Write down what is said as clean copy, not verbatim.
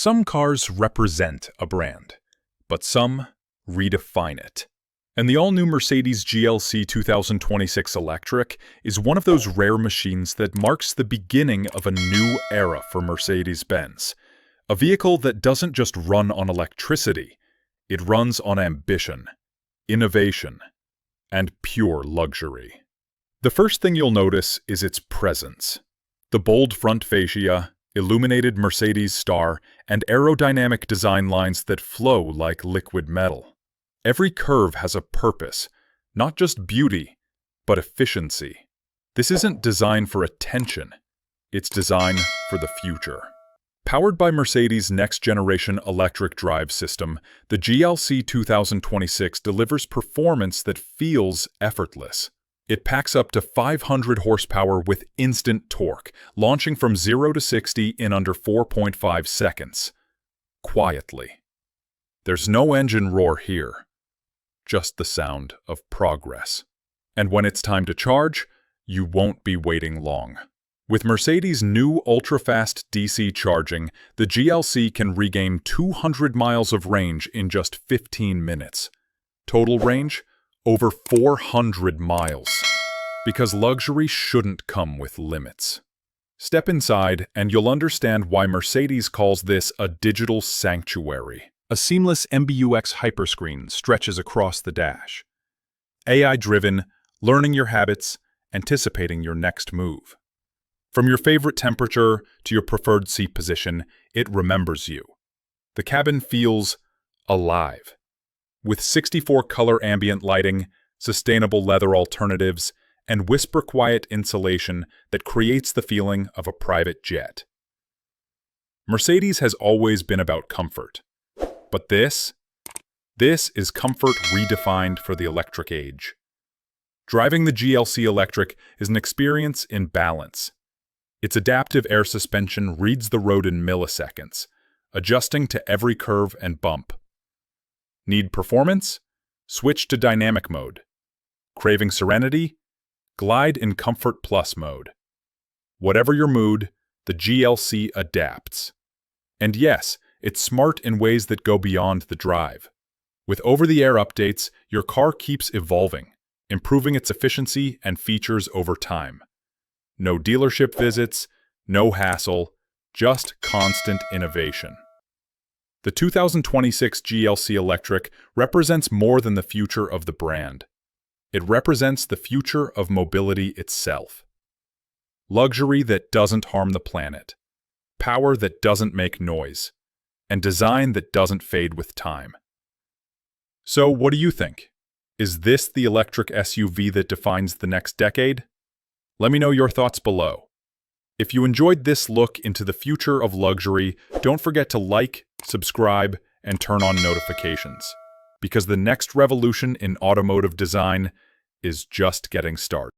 Some cars represent a brand, but some redefine it. And the all-new Mercedes GLC 2026 Electric is one of those rare machines that marks the beginning of a new era for Mercedes-Benz. A vehicle that doesn't just run on electricity, it runs on ambition, innovation, and pure luxury. The first thing you'll notice is its presence. The bold front fascia, illuminated Mercedes star, and aerodynamic design lines that flow like liquid metal. Every curve has a purpose, not just beauty, but efficiency. This isn't design for attention, it's design for the future. Powered by Mercedes' next-generation electric drive system, the GLC 2026 delivers performance that feels effortless. It packs up to 500 horsepower with instant torque, launching from 0 to 60 in under 4.5 seconds. Quietly. There's no engine roar here, just the sound of progress. And when it's time to charge, you won't be waiting long. With Mercedes' new ultra-fast DC charging, the GLC can regain 200 miles of range in just 15 minutes. Total range? Over 400 miles. Because luxury shouldn't come with limits. Step inside and you'll understand why Mercedes calls this a digital sanctuary. A seamless MBUX hyperscreen stretches across the dash. AI-driven, learning your habits, anticipating your next move. From your favorite temperature to your preferred seat position, it remembers you. The cabin feels alive. With 64 color ambient lighting, sustainable leather alternatives, and whisper-quiet insulation that creates the feeling of a private jet. Mercedes has always been about comfort. But this is comfort redefined for the electric age. Driving the GLC Electric is an experience in balance. Its adaptive air suspension reads the road in milliseconds, adjusting to every curve and bump. Need performance? Switch to dynamic mode. Craving serenity? Glide in Comfort Plus mode. Whatever your mood, the GLC adapts. And yes, it's smart in ways that go beyond the drive. With over-the-air updates, your car keeps evolving, improving its efficiency and features over time. No dealership visits, no hassle, just constant innovation. The 2026 GLC Electric represents more than the future of the brand. It represents the future of mobility itself. Luxury that doesn't harm the planet, power that doesn't make noise, and design that doesn't fade with time. So, what do you think? Is this the electric SUV that defines the next decade? Let me know your thoughts below. If you enjoyed this look into the future of luxury, don't forget to like, subscribe, and turn on notifications, because the next revolution in automotive design is just getting started.